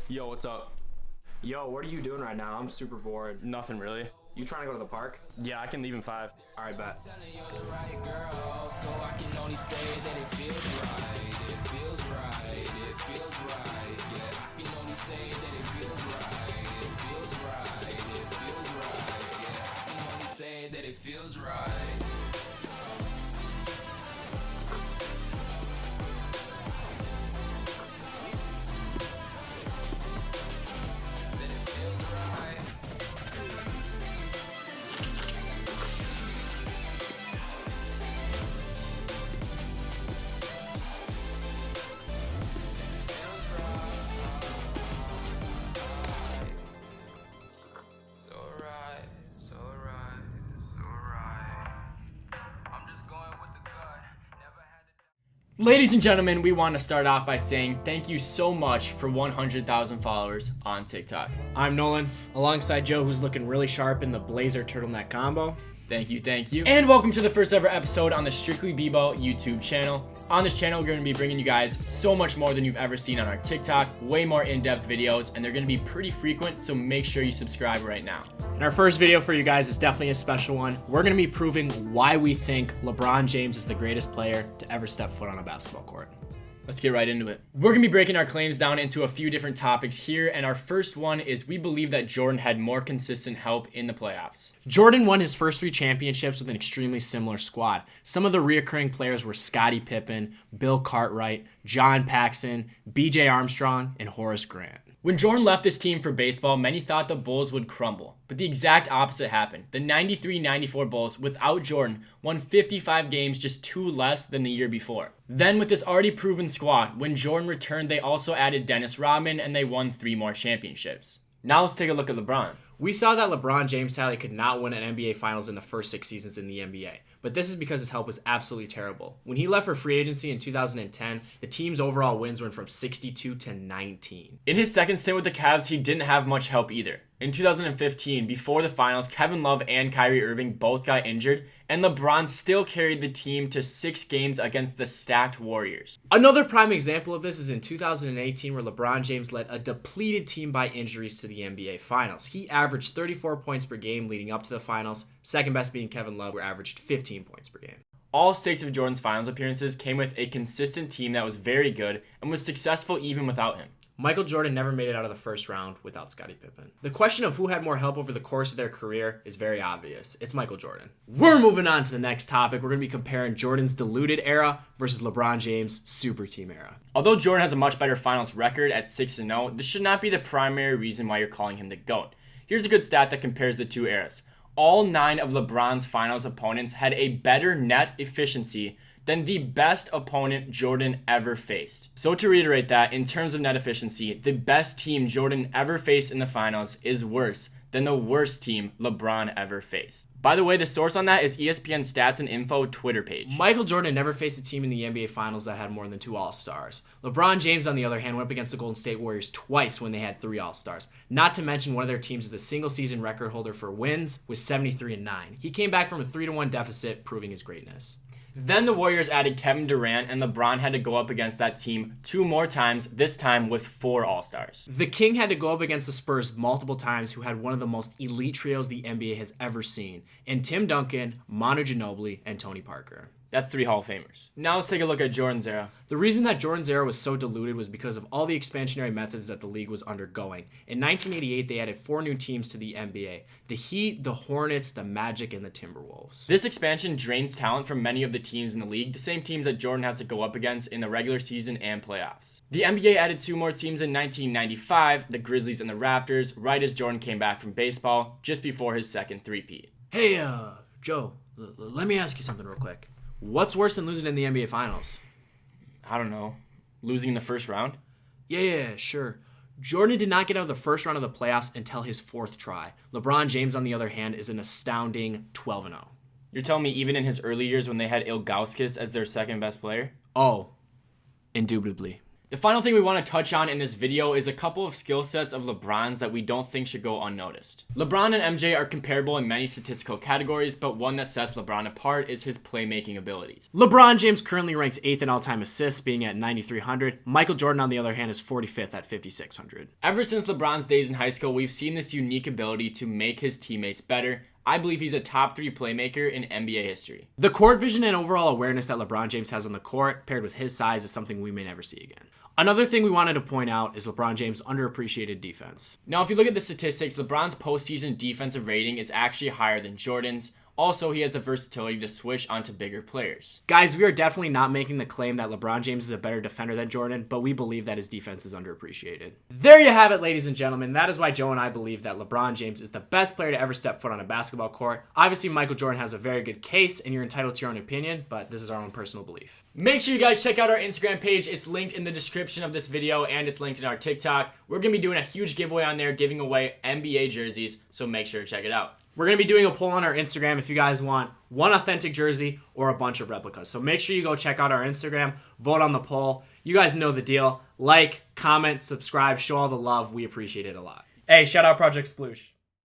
Yo, what's up? Yo, what are you doing right now? I'm super bored. Nothing really. You trying to go to the park? Yeah, I can leave in 5. Alright, bet. Ladies and gentlemen, we want to start off by saying thank you so much for 100,000 followers on TikTok. I'm Nolan, alongside Joe, who's looking really sharp in the blazer turtleneck combo. Thank you. And welcome to the first ever episode on the Strictly Bball Youtube channel. On this channel, we're going to be bringing you guys so much more than you've ever seen on our TikTok, way more in-depth videos, and they're going to be pretty frequent, so make sure you subscribe right now. And our first video for you guys is definitely a special one. We're going to be proving why we think LeBron James is the greatest player to ever step foot on a basketball court. Let's get right into it. We're going to be breaking our claims down into a few different topics here, and our first one is we believe that Jordan had more consistent help in the playoffs. Jordan won his first 3 championships with an extremely similar squad. Some of the reoccurring players were Scottie Pippen, Bill Cartwright, John Paxson, B.J. Armstrong, and Horace Grant. When Jordan left his team for baseball, many thought the Bulls would crumble, but the exact opposite happened. The 93-94 Bulls, without Jordan, won 55 games, just 2 less than the year before. Then with this already proven squad, when Jordan returned, they also added Dennis Rodman, and they won 3 more championships. Now let's take a look at LeBron. We saw that LeBron James sadly could not win an NBA Finals in the first 6 seasons in the NBA, but this is because his help was absolutely terrible. When he left for free agency in 2010, the team's overall wins went from 62 to 19. In his second stint with the Cavs, he didn't have much help either. In 2015, before the finals, Kevin Love and Kyrie Irving both got injured, and LeBron still carried the team to 6 games against the stacked Warriors. Another prime example of this is in 2018, where LeBron James led a depleted team by injuries to the NBA Finals. He averaged 34 points per game leading up to the finals, second best being Kevin Love, who averaged 15 points per game. All 6 of Jordan's finals appearances came with a consistent team that was very good and was successful even without him. Michael Jordan never made it out of the first round without Scottie Pippen. The question of who had more help over the course of their career is very obvious. It's Michael Jordan. We're moving on to the next topic. We're going to be comparing Jordan's diluted era versus LeBron James' super team era. Although Jordan has a much better finals record at 6-0, this should not be the primary reason why you're calling him the GOAT. Here's a good stat that compares the 2 eras. All 9 of LeBron's finals opponents had a better net efficiency than the best opponent Jordan ever faced. So to reiterate that, in terms of net efficiency, the best team Jordan ever faced in the finals is worse than the worst team LeBron ever faced. By the way, the source on that is ESPN Stats and Info Twitter page. Michael Jordan never faced a team in the NBA Finals that had more than 2 All-Stars. LeBron James, on the other hand, went up against the Golden State Warriors twice when they had 3 All-Stars. Not to mention one of their teams is the single-season record holder for wins with 73-9. He came back from a 3-1 deficit, proving his greatness. Then the Warriors added Kevin Durant, and LeBron had to go up against that team 2 more times, this time with 4 All-Stars. The King had to go up against the Spurs multiple times, who had one of the most elite trios the NBA has ever seen, in Tim Duncan, Manu Ginobili, and Tony Parker. That's 3 Hall of Famers. Now let's take a look at Jordan's era. The reason that Jordan's era was so diluted was because of all the expansionary methods that the league was undergoing. In 1988, they added 4 new teams to the NBA: the Heat, the Hornets, the Magic, and the Timberwolves. This expansion drains talent from many of the teams in the league, the same teams that Jordan has to go up against in the regular season and playoffs. The NBA added 2 more teams in 1995, the Grizzlies and the Raptors, right as Jordan came back from baseball, just before his second three-peat. Hey, Joe, let me ask you something real quick. What's worse than losing in the NBA Finals? I don't know. Losing in the first round? Yeah, sure. Jordan did not get out of the first round of the playoffs until his 4th try. LeBron James, on the other hand, is an astounding 12-0. You're telling me even in his early years when they had Ilgauskas as their second best player? Oh, indubitably. The final thing we want to touch on in this video is a couple of skill sets of LeBron's that we don't think should go unnoticed. LeBron and MJ are comparable in many statistical categories, but one that sets LeBron apart is his playmaking abilities. LeBron James currently ranks 8th in all-time assists, being at 9,300. Michael Jordan, on the other hand, is 45th at 5,600. Ever since LeBron's days in high school, we've seen this unique ability to make his teammates better. I believe he's a top 3 playmaker in NBA history. The court vision and overall awareness that LeBron James has on the court, paired with his size, is something we may never see again. Another thing we wanted to point out is LeBron James' underappreciated defense. Now, if you look at the statistics, LeBron's postseason defensive rating is actually higher than Jordan's. Also, he has the versatility to switch onto bigger players. Guys, we are definitely not making the claim that LeBron James is a better defender than Jordan, but we believe that his defense is underappreciated. There you have it, ladies and gentlemen. That is why Joe and I believe that LeBron James is the best player to ever step foot on a basketball court. Obviously, Michael Jordan has a very good case, and you're entitled to your own opinion, but this is our own personal belief. Make sure you guys check out our Instagram page. It's linked in the description of this video, and it's linked in our TikTok. We're going to be doing a huge giveaway on there, giving away NBA jerseys, so make sure to check it out. We're going to be doing a poll on our Instagram if you guys want one authentic jersey or a bunch of replicas. So make sure you go check out our Instagram, vote on the poll. You guys know the deal. Like, comment, subscribe, show all the love. We appreciate it a lot. Hey, shout out Project Sploosh.